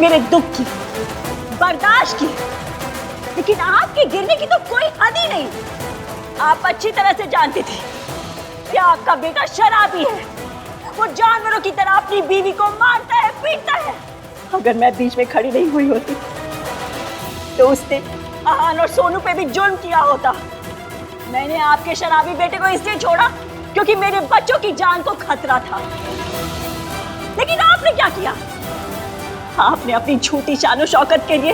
मेरे दुख की, बर्दाश्त की, लेकिन आपके गिरने की तो कोई हद ही नहीं। आप अच्छी तरह से जानती थी कि आपका बेटा शराबी है। वो जानवरों की तरह अपनी बीवी को मारता है, पीटता है। अगर मैं बीच में खड़ी नहीं हुई होती तो उसने आहान और सोनू पे भी जुर्म किया होता। मैंने आपके शराबी बेटे को इसलिए छोड़ा क्योंकि मेरे बच्चों की जान को खतरा था। लेकिन आपने क्या किया? आपने अपनी झूठी शानो शौकत के लिए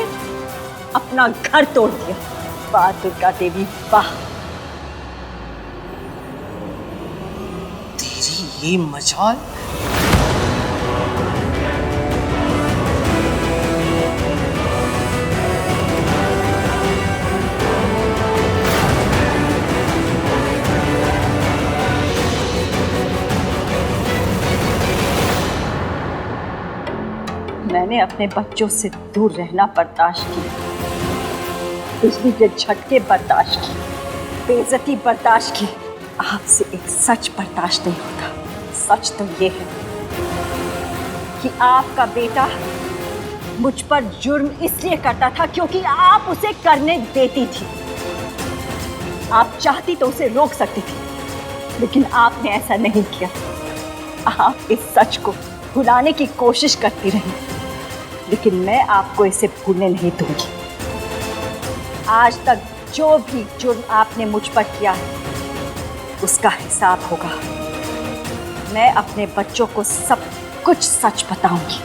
अपना घर तोड़ दिया। वाह दुर्गा देवी वाह। तेरी ये मजाल। मैंने अपने बच्चों से दूर रहना बर्दाश्त किया, बिजली के झटके बर्दाश्त किए, बेइज्जती बर्दाश्त की। आपसे एक सच बर्दाश्त नहीं होता। सच तो ये है कि आपका बेटा मुझ पर जुर्म इसलिए करता था क्योंकि आप उसे करने देती थी। आप चाहती तो उसे रोक सकती थी, लेकिन आपने ऐसा नहीं किया। आप इस सच को भुलाने की कोशिश करती रही, लेकिन मैं आपको इसे भूलने नहीं दूंगी। आज तक जो भी जुर्म आपने मुझ पर किया है उसका हिसाब होगा। मैं अपने बच्चों को सब कुछ सच बताऊंगी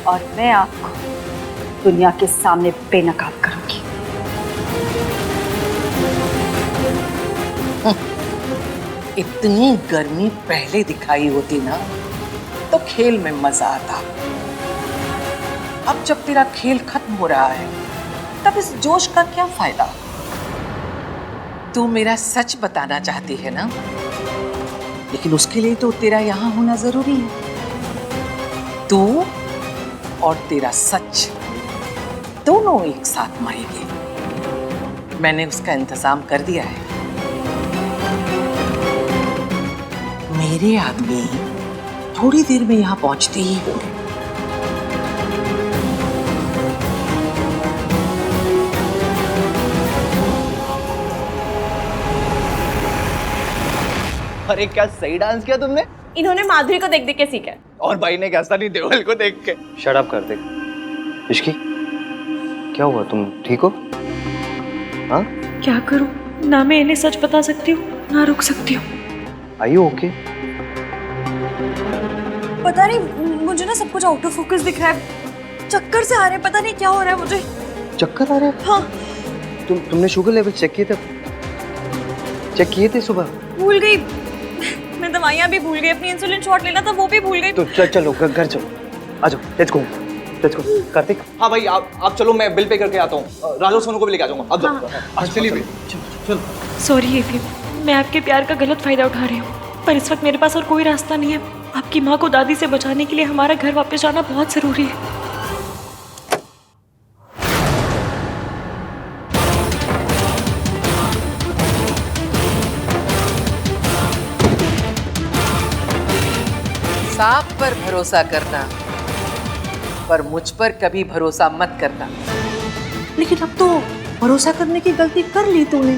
और मैं आपको दुनिया के सामने बेनकाब करूंगी। इतनी गर्मी पहले दिखाई होती ना तो खेल में मजा आता। अब जब तेरा खेल खत्म हो रहा है तब इस जोश का क्या फायदा? तू मेरा सच बताना चाहती है ना, लेकिन उसके लिए तो तेरा यहाँ होना जरूरी है। तू और तेरा सच दोनों एक साथ मरेंगे। मैंने उसका इंतजाम कर दिया है। मेरे आदमी थोड़ी देर में यहाँ पहुंचते ही होंगे। अरे क्या सही डांस किया तुमने। इन्होंने माधुरी को देख देख के सीखा है। और भाई ने कैसा नहीं देवल को देख के। शट अप कर दे। इश्की क्या हुआ, तुम ठीक हो? हाँ क्या करूं? ना मैं इन्हें सच बता सकती हूँ ना रुक सकती हूँ। Are you okay? पता नहीं, मुझे ना सब कुछ आउट ऑफ फोकस दिख रहा है। चक्कर से आ रहे हैं, पता नहीं क्या हो रहा है मुझे। चक्कर आ रहे हैं? हाँ। तुमने शुगर लेवल चेक किए थे? चेक किए थे सुबह? भूल गई। मैं दवाइयाँ भी भूल गई, अपनी इंसुलिन शॉट लेना था वो भी भूल गई। तो चलो घर चलो, आ जाओ, लेट्स गो। कार्तिक। हाँ भाई आप चलो, मैं बिल पे करके आता हूँ। राजू सोनू को भी लेके आ जाऊंगा। अब जाओ। चलिए चलो। सॉरी एफी, मैं आपके प्यार का गलत फायदा उठा रही हूँ, पर इस वक्त मेरे पास और कोई रास्ता नहीं है। आपकी माँ को दादी से बचाने के लिए हमारा घर वापस जाना बहुत जरूरी है। सांप पर भरोसा करना, पर मुझ पर कभी भरोसा मत करना। लेकिन अब तो भरोसा करने की गलती कर ली तूने।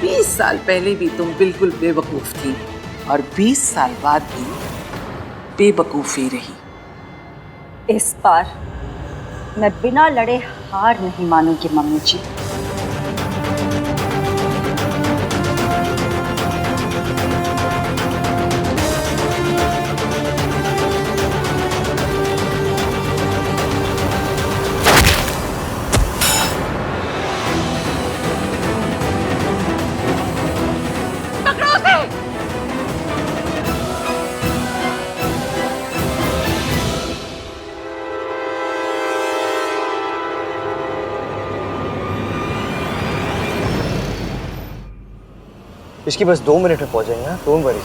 20 साल पहले भी तुम बिल्कुल बेवकूफ थी और 20 साल बाद भी बेवकूफी रही। इस बार मैं बिना लड़े हार नहीं मानूंगी मम्मी जी। इसकी बस 2 मिनट में पहुंच जाएंगे। Don't worry.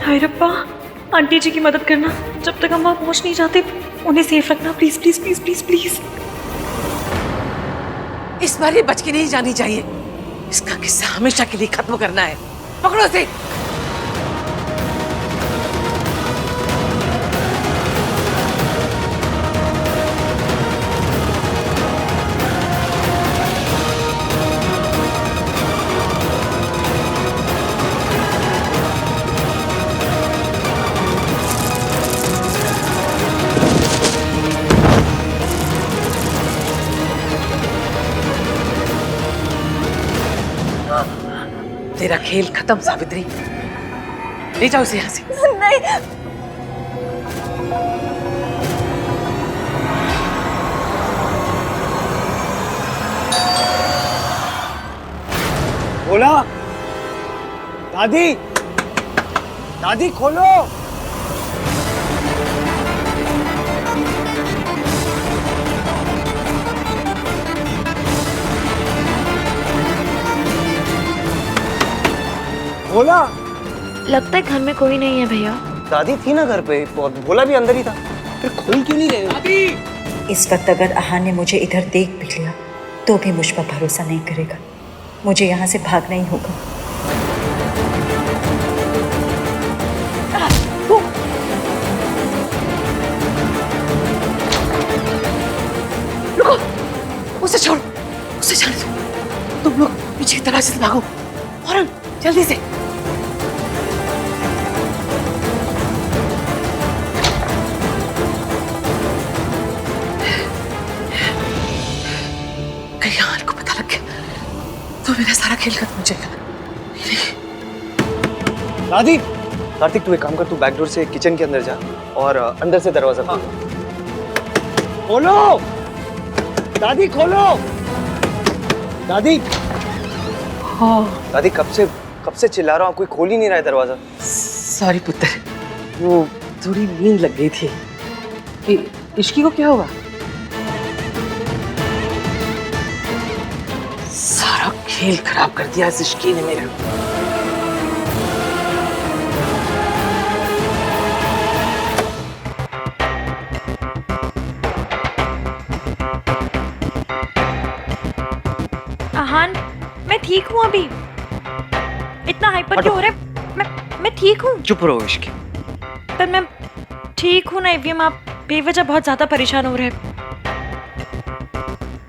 हाय रब्बा, आंटी जी की मदद करना। जब तक हम वहाँ पहुँच नहीं जाते उन्हें सेफ रखना, please please please please please. इस बार ये बच के नहीं जानी चाहिए। इसका किस्सा हमेशा के लिए खत्म करना है। पकड़ो इसे। तेरा खेल खत्म सावित्री, ले जाओ इसे यहाँ से। नहीं, बोला दादी, दादी खोलो। बोला लगता है घर में कोई नहीं है भैया। दादी थी ना घर पे और भोला भी अंदर ही था, फिर खोल क्यों नहीं गए? दादी इस वक्त अगर आहान ने मुझे इधर देख भी लिया तो भी मुझ पर भरोसा नहीं करेगा। मुझे यहाँ से भागना ही होगा। रुको, उसे छोड़, उसे छोड़। तुम लोग पीछे की तरह से भागो, फौरन, जल्दी से। कहीं आहान को पता लग गया तो मेरा सारा खेल खत्म हो जाएगा। दादी, कार्तिक तू एक काम कर, तू बैक डोर से किचन के अंदर जा और अंदर से दरवाजा खोल। खोलो दादी, खोलो दादी। हाँ, दादी कब से चिल्ला रहा हूँ, कोई खोल ही नहीं रहा है दरवाजा। सॉरी पुत्र, वो थोड़ी नींद लग गई थी। इश्की को क्या हुआ? सारा खेल खराब कर दिया इस इश्की ने मेरा। आहान, मैं ठीक हूँ अभी। इतना हाइपर क्यों हो रहा है? मैं ठीक हूँ। चुप रहो इश्की। पर मैं ठीक हूँ ना एवीएम, आप बेवजह बहुत ज्यादा परेशान हो रहे हैं।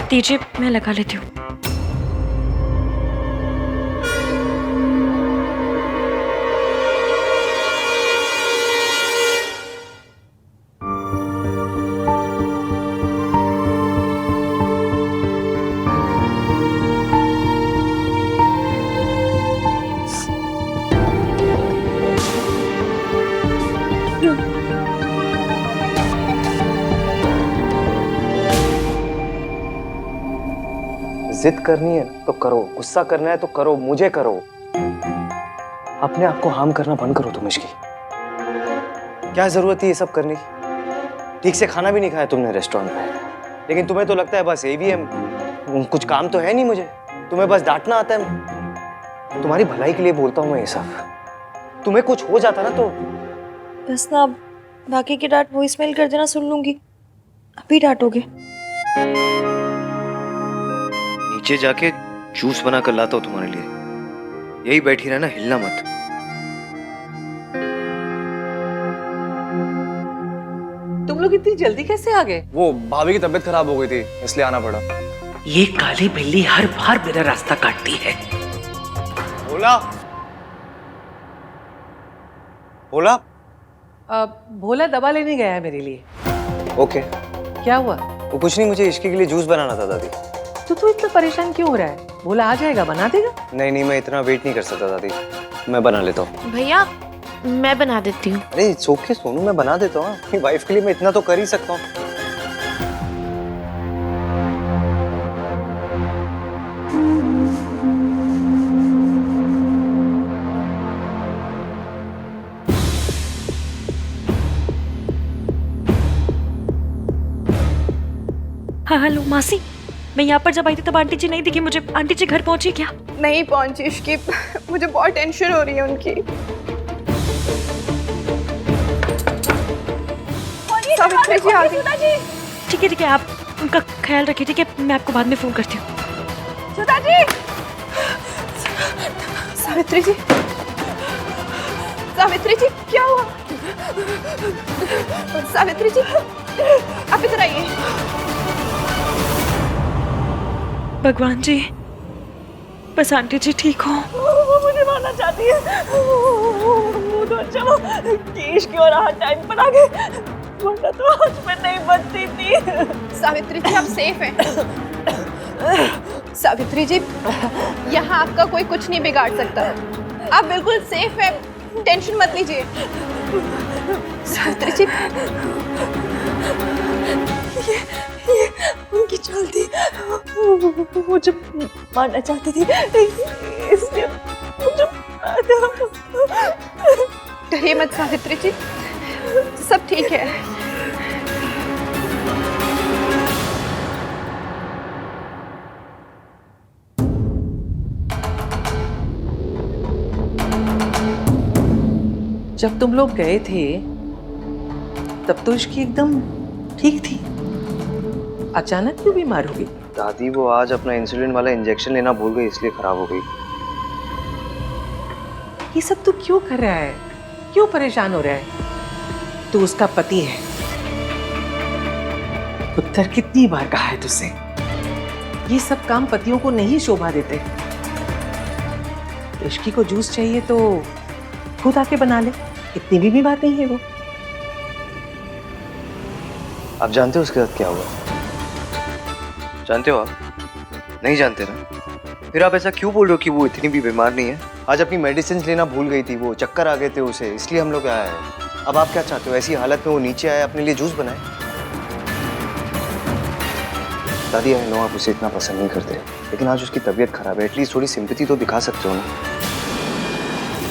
दीजिए मैं लगा लेती हूँ। जिद करनी है तो करो, गुस्सा करना है तो करो, मुझे करो। अपने आप को हार्म करना बंद करो तुम इश्की। क्या जरूरत है ये सब करने की? ठीक से खाना भी नहीं खाया तुमने रेस्टोरेंट में, लेकिन तुम्हें तो लगता है बस एवीएम, कुछ काम तो है नहीं मुझे, तुम्हें बस डांटना आता है। तुम्हारी भलाई के लिए बोलता हूँ मैं ये सब। तुम्हें कुछ हो जाता ना तो बस ना, अब बाकी की डांट वॉइसमेल कर देना, सुन लूंगी। अभी डांटोगे? नीचे जाके जूस बना कर लाता हूँ तुम्हारे लिए। यही बैठी रहना, हिलना मत। तुम लोग इतनी जल्दी कैसे आ गए? वो भाभी की तबीयत खराब हो गई थी इसलिए आना पड़ा। ये काली बिल्ली हर बार मेरा रास्ता काटती है। भोला, भोला। भोला दवा लेने गया है मेरे लिए। ओके। क्या हुआ? वो कुछ नहीं, मुझे इश्की के लिए जूस बनाना था दादी। तो तू इतना परेशान क्यों हो रहा है? भोला आ जाएगा, बना देगा। नहीं, मैं इतना वेट नहीं कर सकता दादी, मैं बना लेता हूँ। भैया मैं बना देती हूँ। अरे इट्स ओके सोनू, मैं बना देता हूँ। अपनी वाइफ के लिए मैं इतना तो कर ही सकता हूँ। हाँ हेलो मासी, मैं यहाँ पर जब आई थी तब आंटी जी नहीं दिखी मुझे। आंटी जी घर पहुंची क्या? नहीं पहुंची इश्की, मुझे बहुत टेंशन हो रही है उनकी। सावित्री जी आ गई। ठीक है, आप उनका ख्याल रखिए। ठीक है, मैं आपको बाद में फोन करती हूँ। सुधा जी, सावित्री जी, सावित्री जी क्या हुआ? सावित्री जी आप इधर आइए। भगवान जी, बस आंटी जी ठीक हो। वो मुझे मारना चाहती है। वो तो अच्छा वो केश की और हाथ टाइम पर आ गए, वरना तो आज मैं नहीं बचती थी। सावित्री जी आप सेफ हैं। सावित्री जी यहाँ आपका कोई कुछ नहीं बिगाड़ सकता, आप बिल्कुल सेफ हैं, टेंशन मत लीजिए। सावित्री जी ये उनकी चाल थी, वो जब मारना चाहती थी इसलिए मुझे डरिए मत सावित्री जी, सब ठीक है। जब तुम लोग गए थे तब तो इसकी एकदम ठीक थी, अचानक क्यों बीमार हो गई? दादी वो आज अपना इंसुलिन वाला इंजेक्शन लेना भूल गई, इसलिए खराब हो गई। ये सब तू क्यों कर रहा है? क्यों परेशान हो रहा है? तू उसका पति है। पुत्र कितनी बार कहा है तुझसे, ये सब काम पतियों को नहीं शोभा देते। इश्की को जूस चाहिए तो खुद आके बना ले, इतनी भी बात नहीं है वो। आप जानते हो उसके साथ क्या हुआ? जानते हो आप? नहीं जानते ना? फिर आप ऐसा क्यों बोल रहे हो कि वो इतनी भी बीमार नहीं है? आज अपनी मेडिसिन लेना भूल गई थी, वो चक्कर आ गए थे उसे, इसलिए हम लोग आए हैं। अब आप क्या चाहते हो? ऐसी हालत में वो नीचे आए, अपने लिए जूस बनाए? दादी आई नो आप उसे इतना पसंद नहीं करते, लेकिन आज उसकी तबीयत खराब है, एटलीस्ट थोड़ी सिंपैथी तो दिखा सकते हो ना।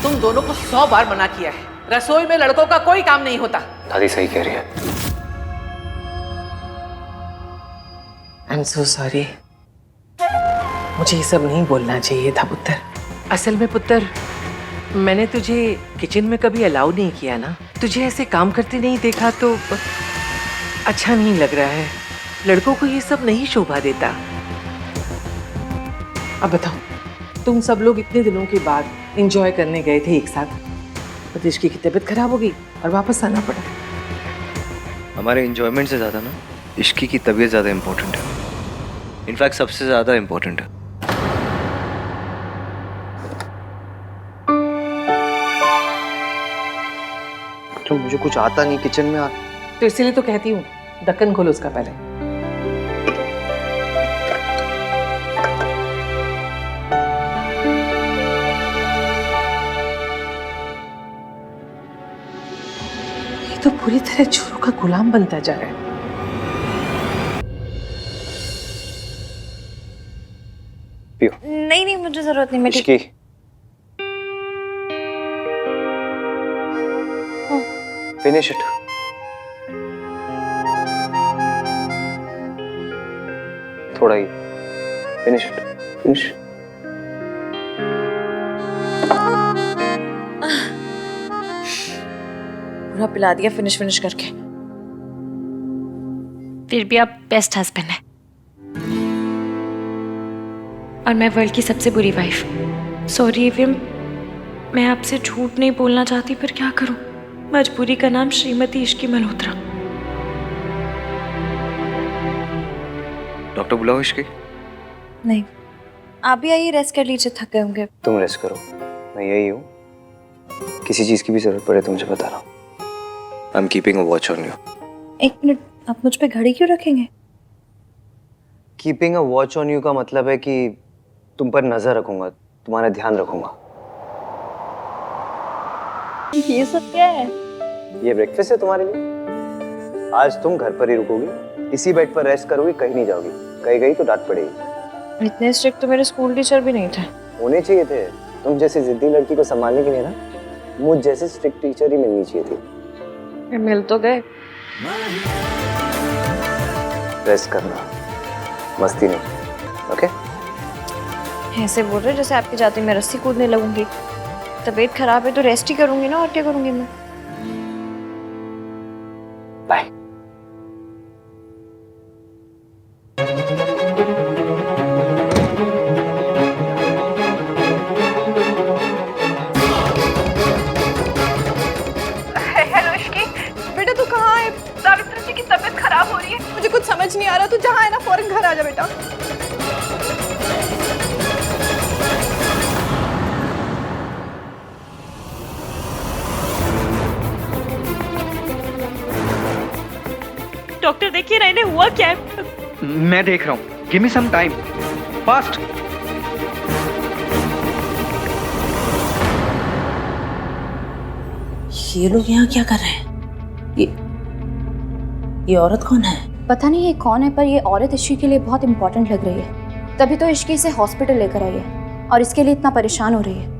तुम दोनों को 100 बार मना किया है, रसोई में लड़कों का कोई काम नहीं होता। दादी सही कह रही है। आई एम सो सॉरी, मुझे ये सब नहीं बोलना चाहिए था पुत्र। असल में पुत्र, मैंने तुझे किचन में कभी अलाउ नहीं किया ना, तुझे ऐसे काम करते नहीं देखा तो अच्छा नहीं लग रहा है। लड़कों को ये सब नहीं शोभा देता। अब बताओ, तुम सब लोग इतने दिनों के बाद एंजॉय करने गए थे एक साथ, पर इश्की की तबीयत खराब हो गई और वापस आना पड़ा। हमारे एंजॉयमेंट से ज़्यादा ना इश्की की तबीयत ज़्यादा इम्पोर्टेंट है, इनफैक्ट सबसे ज़्यादा इम्पोर्टेंट है। तो मुझे कुछ आता नहीं किचन में तो इसीलिए तो कहती हूँ ढक्कन खोलो उसका पहले। ये तो पूरी तरह चोरों का गुलाम बनता जा रहा है। पियो। नहीं नहीं मुझे जरूरत नहीं, मैं ठीक। Ishki finish it. थोड़ा ही फिनिश इट, फिनिश। पूरा पिला दिया फिनिश फिनिश करके। फिर भी आप बेस्ट हस्बैंड हैं और मैं वर्ल्ड की सबसे बुरी वाइफ। सॉरी विम, मैं आपसे झूठ नहीं बोलना चाहती, पर क्या करूं, मजबूरी का नाम श्रीमती इश्की मल्होत्रा। डॉक्टर बुलाओ इश्की। नहीं, आप भी आइए, रेस्ट कर लीजिए, थक गए होंगे। तुम रेस्ट करो, मैं यही हूँ, किसी चीज की भी जरूरत पड़े तो मुझे बताना। I am keeping a watch on you. एक मिनट, आप मुझ पे घड़ी क्यों रखेंगे? Keeping a watch on you का मतलब है कि तुम पर नजर रखूंगा, तुम्हारा ध्यान रखूंगा। ये सब क्या है? ये ब्रेकफास्ट है तुम्हारे लिए। आज तुम घर पर ही रुकोगी, इसी बेड पर रेस्ट करोगी, कहीं नहीं जाओगी। कहीं गई तो डांट पड़ेगी। इतने स्ट्रिक्ट तो मेरे स्कूल टीचर भी नहीं थे। होने चाहिए थे, तुम जैसी जिद्दी लड़की को संभालने के लिए ना मुझ जैसे स्ट्रिक्ट टीचर ही मिलनी चाहिए थी। मिल तो गए। रेस्ट करना, मस्ती नहीं, ओके? ऐसे बोल रहे जैसे आपके जाते मैं रस्सी कूदने लगूंगी। तबीयत खराब है तो रेस्ट ही करूंगी ना, और क्या करूंगी मैं? बाय। डॉक्टर देखिए ना, इन्हें हुआ क्या है? मैं देख रहा हूँ, give me some time, fast. ये लोग यहाँ क्या कर रहे हैं? ये औरत कौन है? पता नहीं ये कौन है, पर ये औरत इश्की के लिए बहुत इंपॉर्टेंट लग रही है। तभी तो इश्की इसे हॉस्पिटल लेकर आई है और इसके लिए इतना परेशान हो रही है।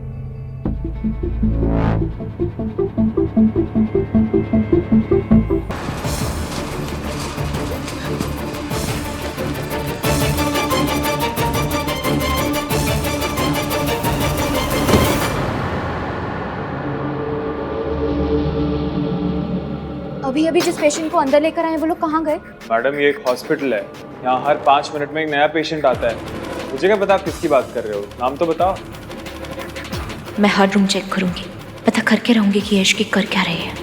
अभी अभी जिस पेशेंट को अंदर लेकर आए वो लोग कहाँ गए? मैडम ये एक हॉस्पिटल है, यहाँ हर 5 मिनट में एक नया पेशेंट आता है। मुझे क्या पता आप किसकी बात कर रहे हो, नाम तो बताओ। मैं हर रूम चेक करूंगी, पता करके रहूंगी कि इश्की कर क्या रही है।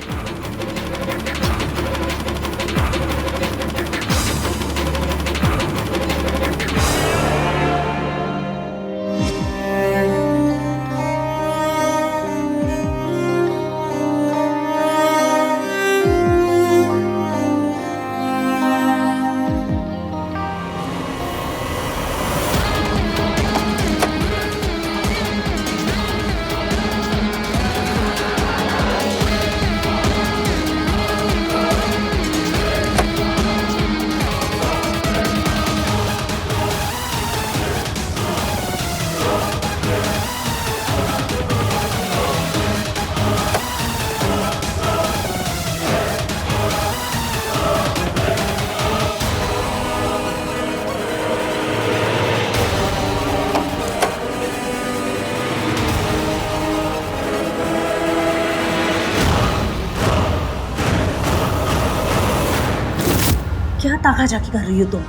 क्या ताका झाकी कर रही हो तुम?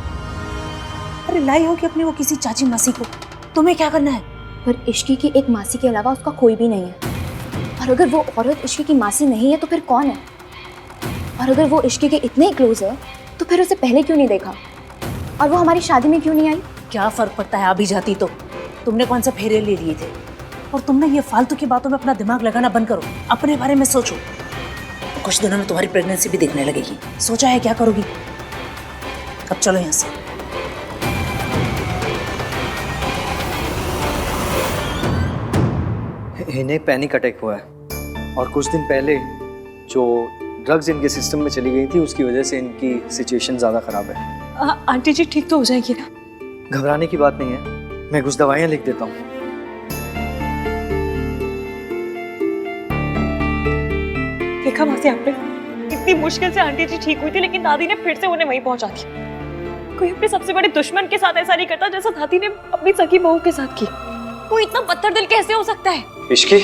अरे लाई हो कि अपनी वो किसी चाची मासी को, तुम्हें क्या करना है? पर इश्की की एक मासी के अलावा उसका कोई भी नहीं है। और अगर वो औरत इश्की की मासी नहीं है तो फिर कौन है? और अगर वो इश्की के इतने क्लोज है तो फिर उसे पहले क्यों नहीं देखा? और वो हमारी शादी में क्यों नहीं आई? क्या फर्क पड़ता है, अभी जाती तो तुमने कौन से फेरे ले लिए थे? और तुमने ये फालतू की बातों में अपना दिमाग लगाना बंद करो, अपने बारे में सोचो। तो कुछ दिनों में तुम्हारी प्रेगनेंसी भी दिखने लगेगी। सोचा है क्या करोगी? अब चलो यहाँ से। इन्हें पैनिक अटैक हुआ है और कुछ दिन पहले जो ड्रग्स इनके सिस्टम में चली गई थी उसकी वजह से इनकी सिचुएशन ज़्यादा ख़राब है। आंटी जी ठीक तो हो जाएगी ना? घबराने की बात नहीं है, मैं कुछ दवाइयाँ लिख देता हूँ। देखा मासी आपने, इतनी मुश्किल से आंटी जी ठीक हुई थी लेकिन दादी ने फिर से उन्हें वहीं पहुंचा दिया। कोई अपने सबसे बड़े दुश्मन के साथ ऐसा नहीं करता जैसा दादी ने अपनी सगी बहू के साथ की। वो इतना पत्थर दिल कैसे हो सकता है? इश्की